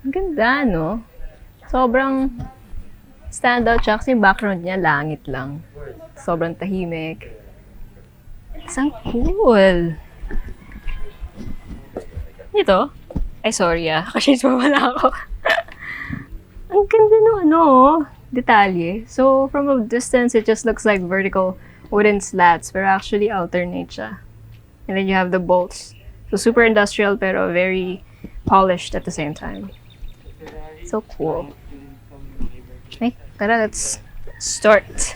Ang ganda, no? Sobrang standout siya kasi yung background niya, langit lang. Sobrang tahimik. Isang cool. Ito? Ay, sorry kasi wala ako. Ang ganda no, detalye. So, from a distance, it just looks like vertical wooden slats, pero actually alternate siya. And then you have the bolts. So, super industrial, pero very polished at the same time. So cool. Okay, tara, let's start.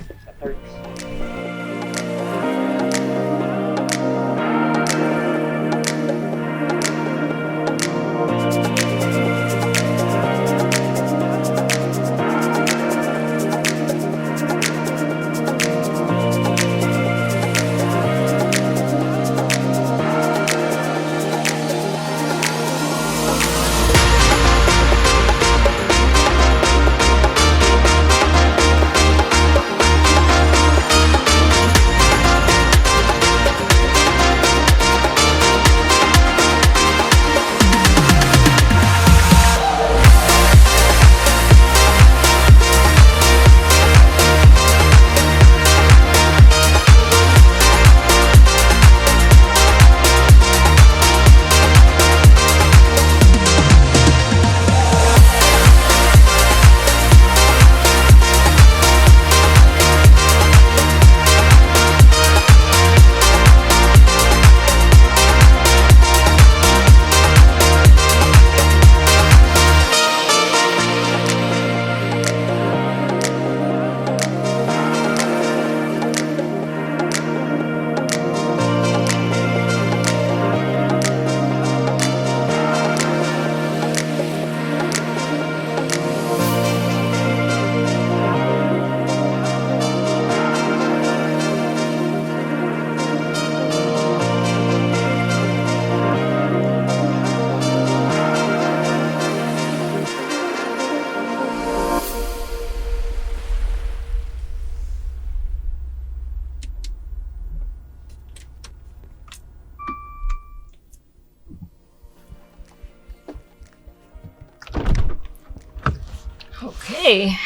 Okay.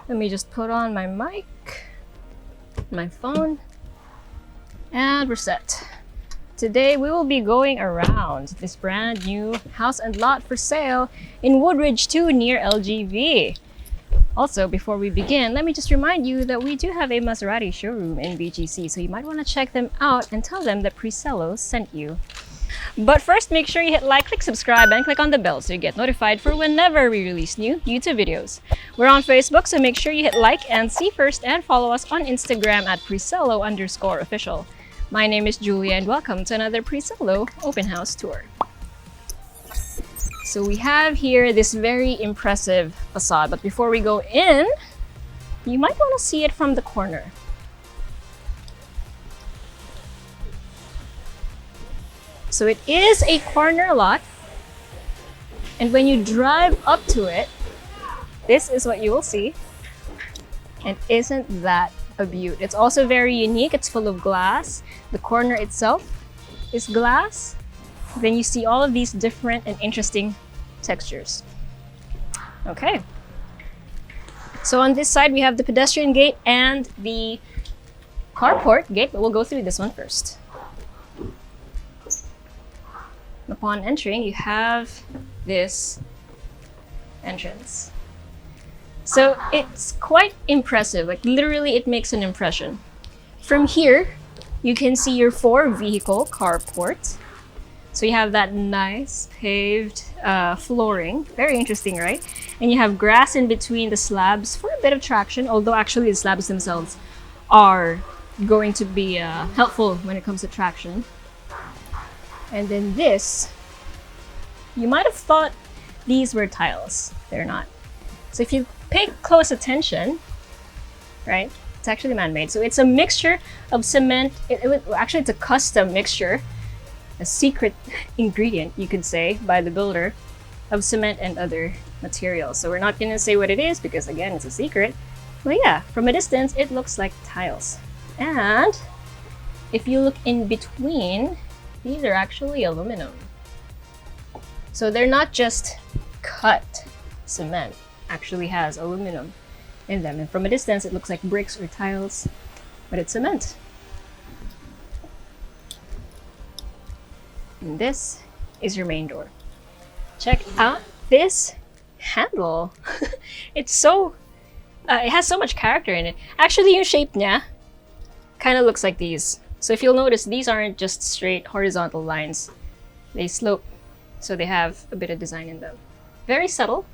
Let me just put on my mic, my phone, and we're set. Today we will be going around this brand new house and lot for sale in Woodridge 2 near LGV. Also, before we begin, let me just remind you that we do have a Maserati showroom in BGC, so you might want to check them out and tell them that Presello sent you. But first, make sure you hit like, click subscribe, and click on the bell so you get notified for whenever we release new YouTube videos. We're on Facebook, so make sure you hit like and see first, and follow us on Instagram at Presello_official. My name is Julia, and welcome to another Presello open house tour. So we have here this very impressive facade, but before we go in, you might want to see it from the corner. So it is a corner lot, and when you drive up to it, this is what you will see. And isn't that a beaut? It's also very unique. It's full of glass. The corner itself is glass. Then you see all of these different and interesting textures. Okay. So on this side, we have the pedestrian gate and the carport gate, but we'll go through this one first. Upon entering, you have this entrance. So it's quite impressive, like literally it makes an impression. From here, you can see your 4-vehicle carport. So you have that nice paved flooring, very interesting, right? And you have grass in between the slabs for a bit of traction, although actually the slabs themselves are going to be helpful when it comes to traction. And then this, you might have thought these were tiles. They're not. So if you pay close attention, right, it's actually man-made. So it's a mixture of cement. Actually, it's a custom mixture, a secret ingredient, you could say, by the builder, of cement and other materials. So we're not gonna say what it is because again, it's a secret. But yeah, from a distance, it looks like tiles. And if you look in between, these are actually aluminum. So they're not just cut cement, actually has aluminum in them. And from a distance, it looks like bricks or tiles, but it's cement. And this is your main door. Check out this handle. It's so, it has so much character in it. Actually, yung shape niya kind of looks like these. So if you'll notice, these aren't just straight horizontal lines. They slope, so they have a bit of design in them. Very subtle,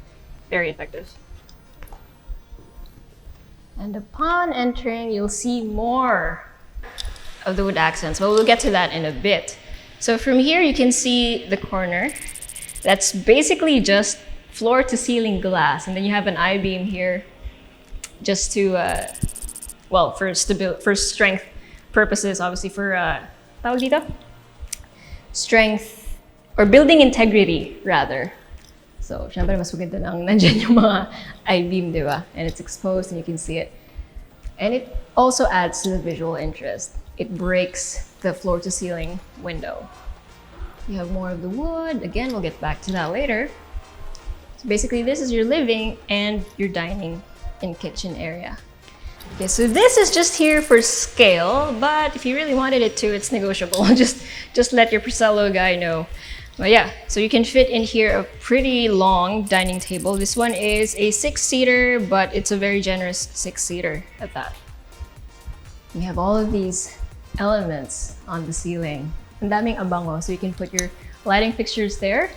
very effective. And upon entering, you'll see more of the wood accents, but we'll get to that in a bit. So from here, you can see the corner. That's basically just floor to ceiling glass. And then you have an I-beam here just to, well, for strength purposes, obviously for, tawag dito? Strength, or building integrity, rather. So, syempre, mas maganda lang nandyan yung mga I-beam, di ba? And it's exposed and you can see it. And it also adds to the visual interest. It breaks the floor to ceiling window. You have more of the wood. Again, we'll get back to that later. So basically, this is your living and your dining and kitchen area. Okay, so this is just here for scale, but if you really wanted it to, it's negotiable. just let your Presello guy know. But yeah, so you can fit in here a pretty long dining table. This one is a 6-seater, but it's a very generous 6-seater at that. You have all of these elements on the ceiling. Ang daming abango, so you can put your lighting fixtures there.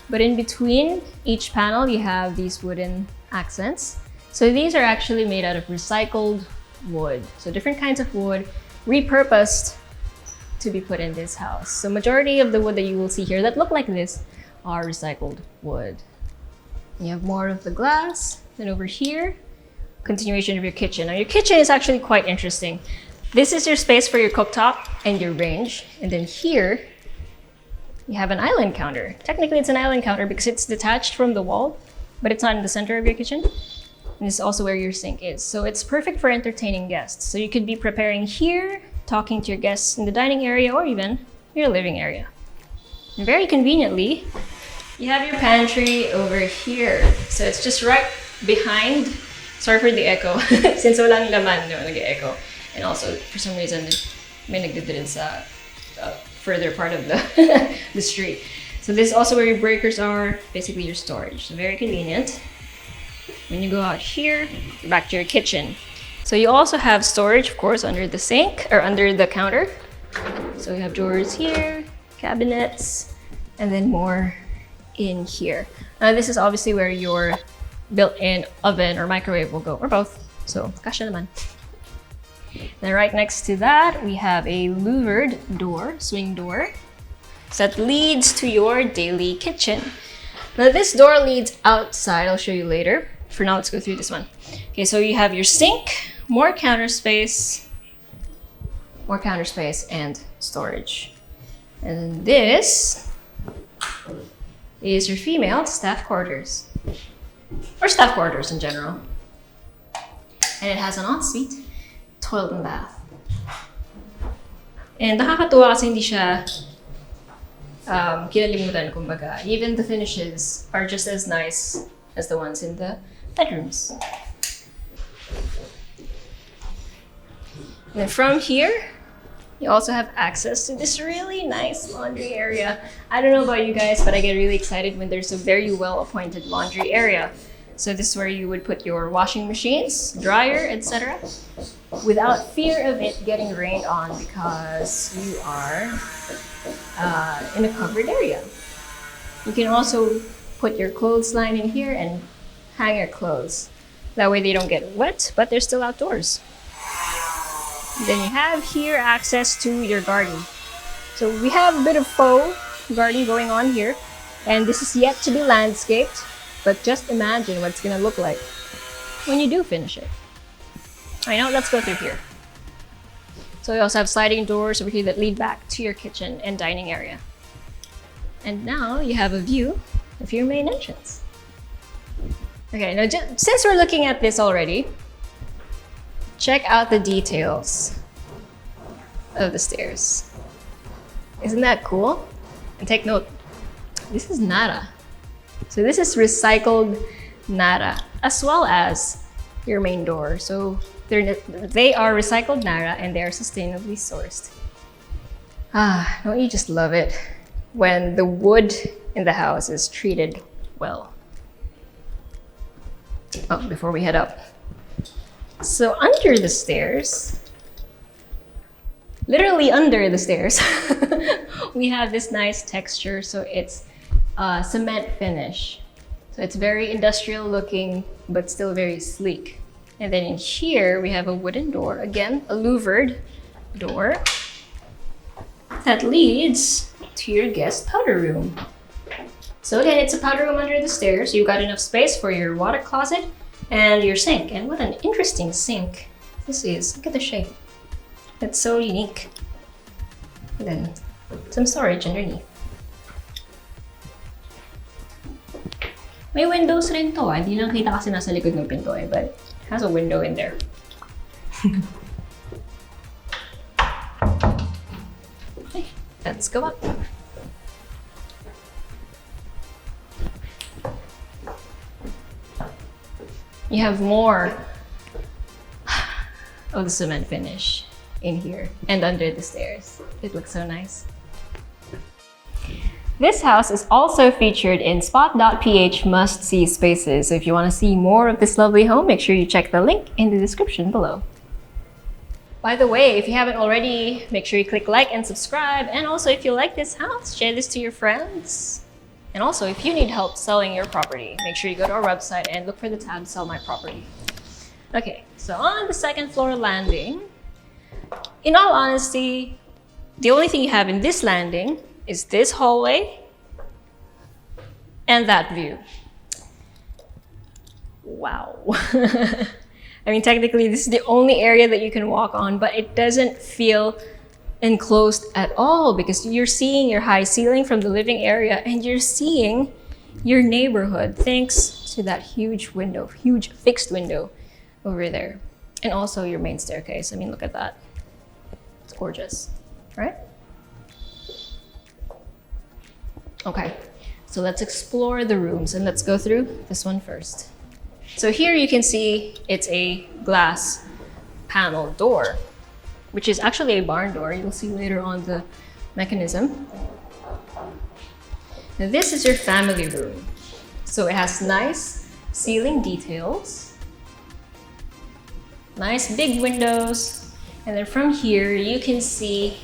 But in between each panel, you have these wooden accents. So these are actually made out of recycled wood. So different kinds of wood repurposed to be put in this house. So majority of the wood that you will see here that look like this are recycled wood. You have more of the glass. Then over here, continuation of your kitchen. Now your kitchen is actually quite interesting. This is your space for your cooktop and your range. And then here, you have an island counter. Technically, it's an island counter because it's detached from the wall, but it's not in the center of your kitchen. And this is also where your sink is. So it's perfect for entertaining guests. So you could be preparing here, talking to your guests in the dining area, or even your living area. And very conveniently, you have your pantry over here. So it's just right behind. Sorry for the echo. Since walang laman, no, nag-echo. And also, for some reason, may nagdidirin sa further part of the, the street. So this is also where your breakers are, basically your storage. So very convenient. When you go out here, back to your kitchen. So you also have storage, of course, under the sink or under the counter. So you have drawers here, cabinets, and then more in here. Now this is obviously where your built-in oven or microwave will go, or both. So kasha naman. Then right next to that, we have a louvered door, swing door, that leads to your daily kitchen. Now this door leads outside, I'll show you later. For now, let's go through this one. Okay, so you have your sink, more counter space, and storage. And then this is your female staff quarters, or staff quarters in general. And it has an ensuite, toilet and bath. And nakakatuwa kasi hindi siya kinalimutan, kumbaga. Even the finishes are just as nice as the ones in the bedrooms. And then from here, you also have access to this really nice laundry area. I don't know about you guys, but I get really excited when there's a very well-appointed laundry area. So this is where you would put your washing machines, dryer, etc. without fear of it getting rained on because you are in a covered area. You can also put your clothesline in here and hang your clothes. That way they don't get wet, but they're still outdoors. Then you have here access to your garden. So we have a bit of faux garden going on here, and this is yet to be landscaped, but just imagine what it's gonna look like when you do finish it. I know, let's go through here. So we also have sliding doors over here that lead back to your kitchen and dining area. And now you have a view of your main entrance. Okay, now since we're looking at this already, check out the details of the stairs. Isn't that cool? And take note, this is Nara. So this is recycled Nara, as well as your main door. So they are recycled Nara and they are sustainably sourced. Don't you just love it when the wood in the house is treated well? Oh, before we head up. So under the stairs, literally under the stairs, we have this nice texture. So it's cement finish. So it's very industrial looking, but still very sleek. And then in here, we have a wooden door. Again, a louvered door that leads to your guest powder room. So again, it's a powder room under the stairs. You've got enough space for your water closet and your sink. And what an interesting sink this is. Look at the shape. It's so unique. And then some storage underneath. May windows rin to. Hindi lang kita kasi nasa likod ng pinto eh, but it has a window in there. Okay, let's go up. You have more of the cement finish in here and under the stairs. It looks so nice. This house is also featured in spot.ph must-see spaces. So if you want to see more of this lovely home, make sure you check the link in the description below. By the way, if you haven't already, make sure you click like and subscribe. And also, if you like this house, share this to your friends. And also, if you need help selling your property, make sure you go to our website and look for the tab Sell My Property. Okay, so on the second floor landing, in all honesty, the only thing you have in this landing is this hallway and that view. Wow. I mean, technically, this is the only area that you can walk on, but it doesn't feel enclosed at all because you're seeing your high ceiling from the living area and you're seeing your neighborhood thanks to that huge window, huge fixed window over there. And also your main staircase. I mean, look at that. It's gorgeous, right? Okay, so let's explore the rooms and let's go through this one first. So here you can see it's a glass panel door, which is actually a barn door. You'll see later on the mechanism. Now this is your family room. So it has nice ceiling details, nice big windows, and then from here you can see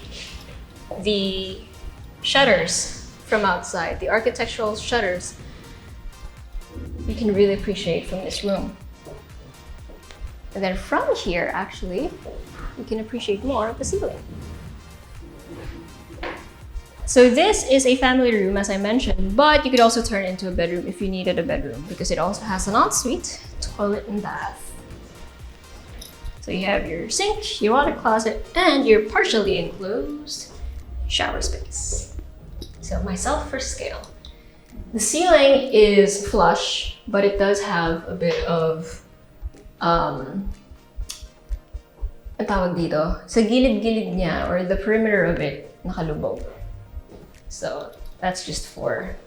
the shutters from outside, the architectural shutters you can really appreciate from this room. And then from here, actually, you can appreciate more of the ceiling. So this is a family room, as I mentioned, but you could also turn it into a bedroom if you needed a bedroom because it also has an ensuite, toilet, and bath. So you have your sink, your water closet, and your partially enclosed shower space. So myself for scale. The ceiling is flush, but it does have a bit of ang tawag dito, sa gilid-gilid niya or the perimeter of it nakalubog. So that's just for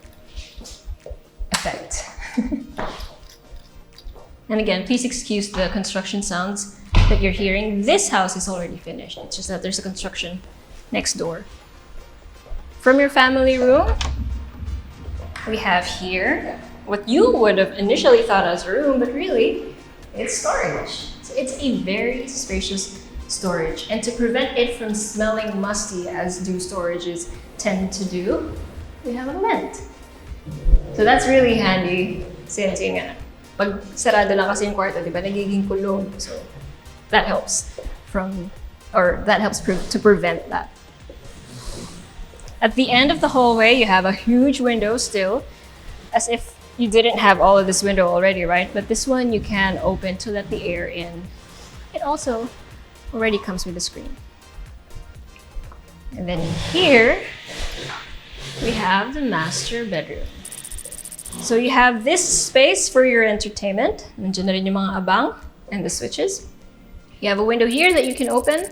effect. And again, please excuse the construction sounds that you're hearing. This house is already finished. It's just that there's a construction next door. From your family room, we have here what you would have initially thought as a room, but really, it's storage. So it's a very spacious storage. And to prevent it from smelling musty, as do storages tend to do, we have a vent. So that's really handy since yun nga, pag sarado lang kasi yung kwarto, di ba, nagiging kulog. So that helps to prevent that. At the end of the hallway, you have a huge window still, as if you didn't have all of this window already, right? But this one you can open to let the air in. It also already comes with a screen. And then here, we have the master bedroom. So you have this space for your entertainment. Nandiyan na rin yung mga abang and the switches. You have a window here that you can open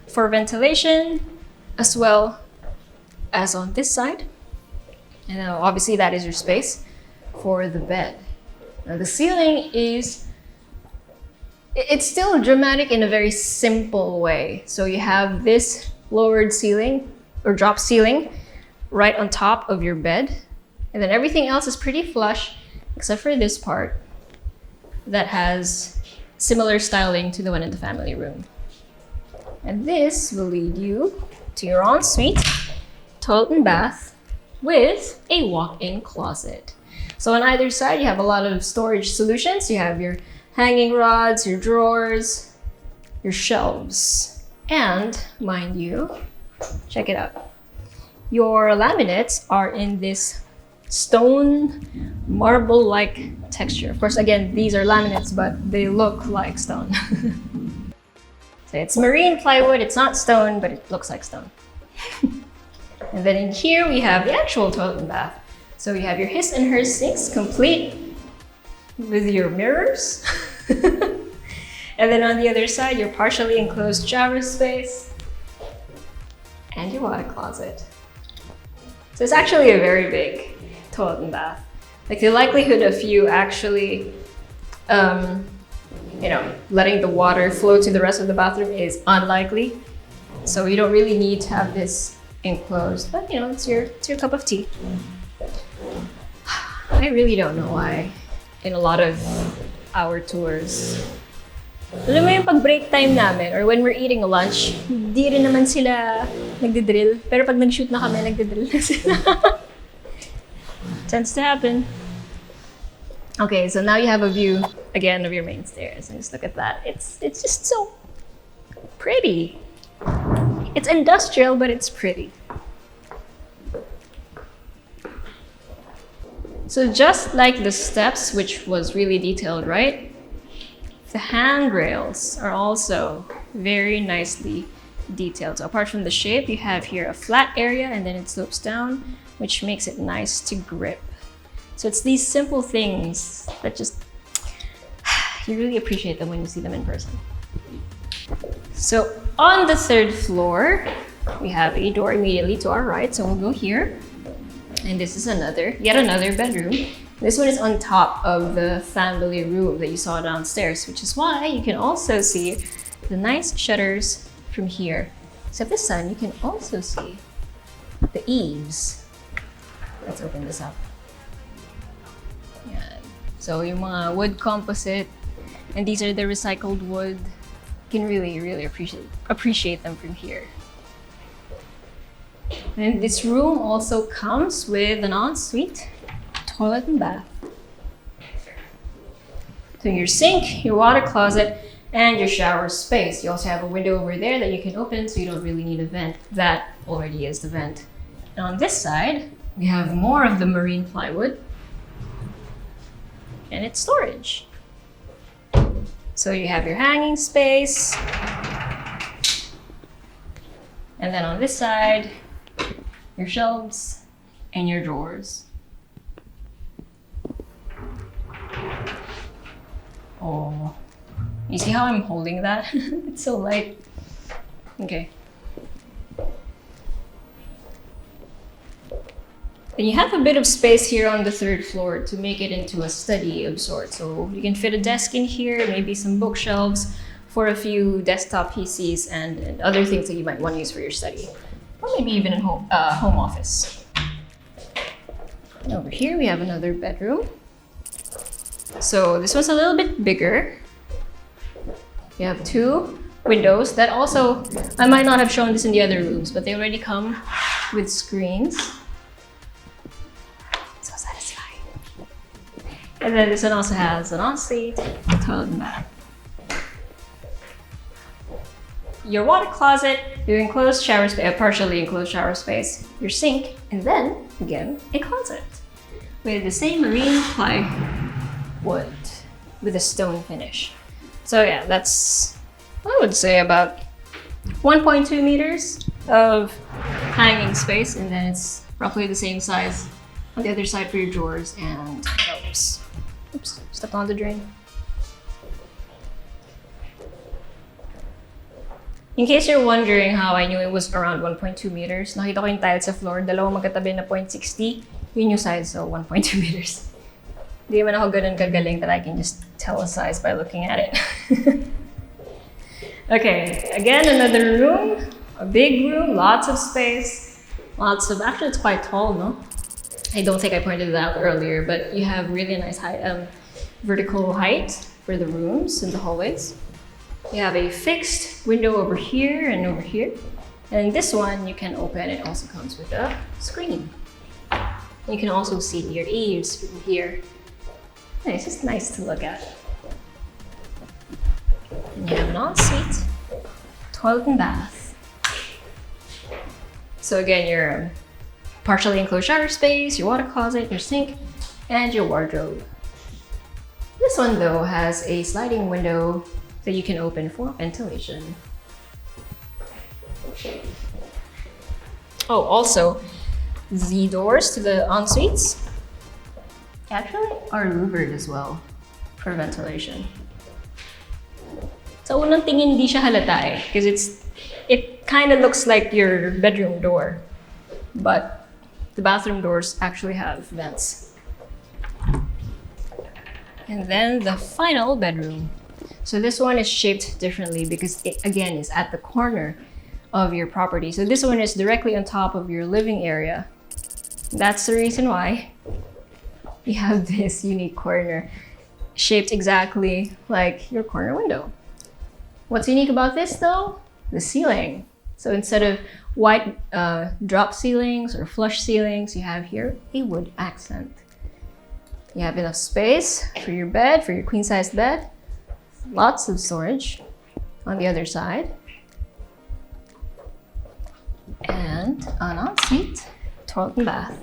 for ventilation, as well as on this side. And now obviously that is your space for the bed. Now the ceiling it's still dramatic in a very simple way. So you have this lowered ceiling or drop ceiling right on top of your bed. And then everything else is pretty flush except for this part that has similar styling to the one in the family room. And this will lead you to your ensuite, toilet and bath with a walk-in closet. So on either side, you have a lot of storage solutions. You have your hanging rods, your drawers, your shelves. And mind you, check it out. Your laminates are in this stone marble-like texture. Of course, again, these are laminates, but they look like stone. So it's marine plywood, it's not stone, but it looks like stone. And then in here, we have the actual toilet and bath. So you have your his and hers sinks, complete with your mirrors. And then on the other side, your partially enclosed shower space and your water closet. So it's actually a very big toilet and bath. Like the likelihood of you actually, letting the water flow to the rest of the bathroom is unlikely. So you don't really need to have this enclosed, but it's your cup of tea. I really don't know why in a lot of our tours, alam mo yung pag break time namin or when we're eating lunch, di rin naman sila nagdidrill. Pero pag nag-shoot na kami, nagdidrill na sila. Tends to happen. Okay, so now you have a view again of your main stairs. And just look at that. It's just so pretty. It's industrial, but it's pretty. So just like the steps, which was really detailed, right? The handrails are also very nicely detailed. So apart from the shape, you have here a flat area and then it slopes down, which makes it nice to grip. So it's these simple things that just, you really appreciate them when you see them in person. So on the third floor, we have a door immediately to our right. So we'll go here. And this is yet another bedroom. This one is on top of the family room that you saw downstairs, which is why you can also see the nice shutters from here. Except this time, you can also see the eaves. Let's open this up. Yan. So yung mga wood composite, and these are the recycled wood. You can really, really appreciate them from here. And this room also comes with an ensuite, toilet and bath. So your sink, your water closet, and your shower space. You also have a window over there that you can open so you don't really need a vent. That already is the vent. And on this side, we have more of the marine plywood. And it's storage. So you have your hanging space. And then on this side, your shelves and your drawers. Oh, you see how I'm holding that? It's so light. Okay. Then you have a bit of space here on the third floor to make it into a study of sorts. So you can fit a desk in here, maybe some bookshelves for a few desktop PCs and other things that you might want to use for your study. Or maybe even a home office. And over here we have another bedroom. So this one's a little bit bigger. You have two windows that also, I might not have shown this in the other rooms, but they already come with screens. So satisfying. And then this one also has an ensuite, toilet and bath. Your water closet, your enclosed shower space, a partially enclosed shower space, your sink, and then, again, a closet with the same marine plywood with a stone finish. So yeah, that's, I would say, about 1.2 meters of hanging space, and then it's roughly the same size on the other side for your drawers and shelves. Oops, stepped on the drain. In case you're wondering how I knew it was around 1.2 meters, nakita ko yung tile sa floor, dalawang magkatabi na 0.60. Yun yung size, so 1.2 meters. Di man ako ganun kagaling that I can just tell a size by looking at it. Okay, again, another room. A big room, lots of space. Actually it's quite tall, no? I don't think I pointed it out earlier, but you have really nice height, vertical height for the rooms and the hallways. You have a fixed window over here and over here. And this one you can open. It also comes with a screen. You can also see your eaves from here. It's just nice to look at. And you have an ensuite, toilet and bath. So again, your partially enclosed shower space, your water closet, your sink, and your wardrobe. This one though has a sliding window that you can open for ventilation. Oh, also, the doors to the en-suites actually are louvered as well for ventilation. So unang tingin hindi siya halata eh, because it kind of looks like your bedroom door, but the bathroom doors actually have vents. And then the final bedroom. So this one is shaped differently because it again is at the corner of your property. So this one is directly on top of your living area. That's the reason why you have this unique corner shaped exactly like your corner window. What's unique about this though? The ceiling. So instead of white drop ceilings or flush ceilings, you have here a wood accent. You have enough space for your bed, for your queen-size bed. Lots of storage on the other side. And an ensuite, toilet and bath.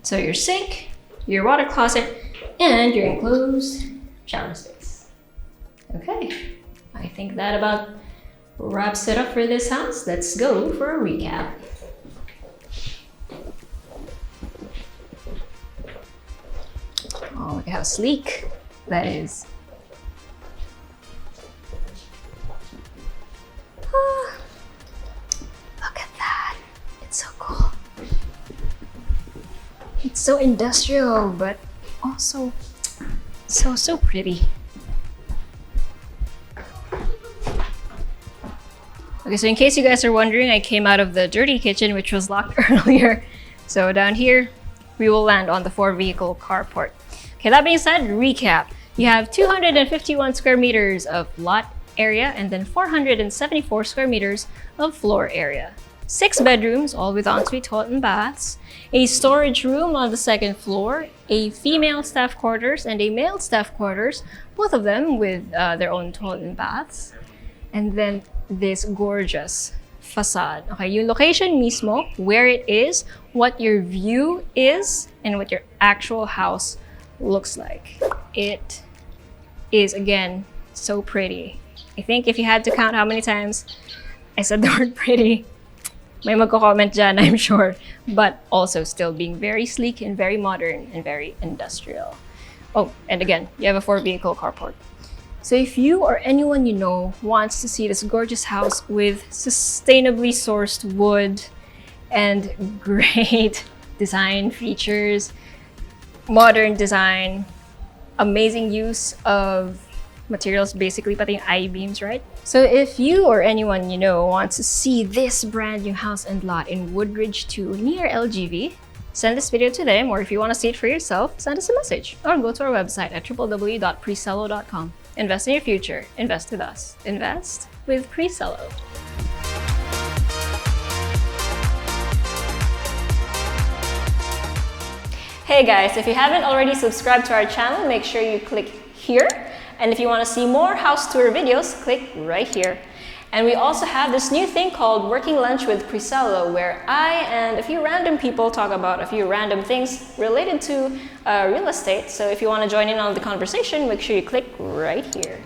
So your sink, your water closet, and your enclosed shower space. Okay, I think that about wraps it up for this house. Let's go for a recap. Oh, look at how sleek that is. Ah, look at that. It's so cool. It's so industrial, but also so pretty. Okay, so in case you guys are wondering, I came out of the dirty kitchen, which was locked earlier. So down here, we will land on the 4-vehicle carport. Okay, that being said, recap. You have 251 square meters of lot area and then 474 square meters of floor area. 6 bedrooms, all with ensuite, toilet and baths. A storage room on the 2nd floor, a female staff quarters and a male staff quarters, both of them with their own toilet and baths. And then this gorgeous facade. Okay, yung location mismo, where it is, what your view is, and what your actual house looks like. It is, again, so pretty. I think if you had to count how many times I said the word pretty, may magko-comment dyan, I'm sure. But also still being very sleek and very modern and very industrial. Oh, and again, you have a 4-vehicle carport. So if you or anyone you know wants to see this gorgeous house with sustainably sourced wood and great design features, modern design, amazing use of materials, basically pati yung I-beams, right? So if you or anyone you know wants to see this brand new house and lot in Woodridge 2 near LGV, send this video to them, or if you want to see it for yourself, send us a message or go to our website at www.presello.com. Invest in your future. Invest with us. Invest with Presello. Hey guys, if you haven't already subscribed to our channel, make sure you click here. And if you want to see more house tour videos, click right here. And we also have this new thing called Working Lunch with Presello, where I and a few random people talk about a few random things related to real estate. So if you want to join in on the conversation, make sure you click right here.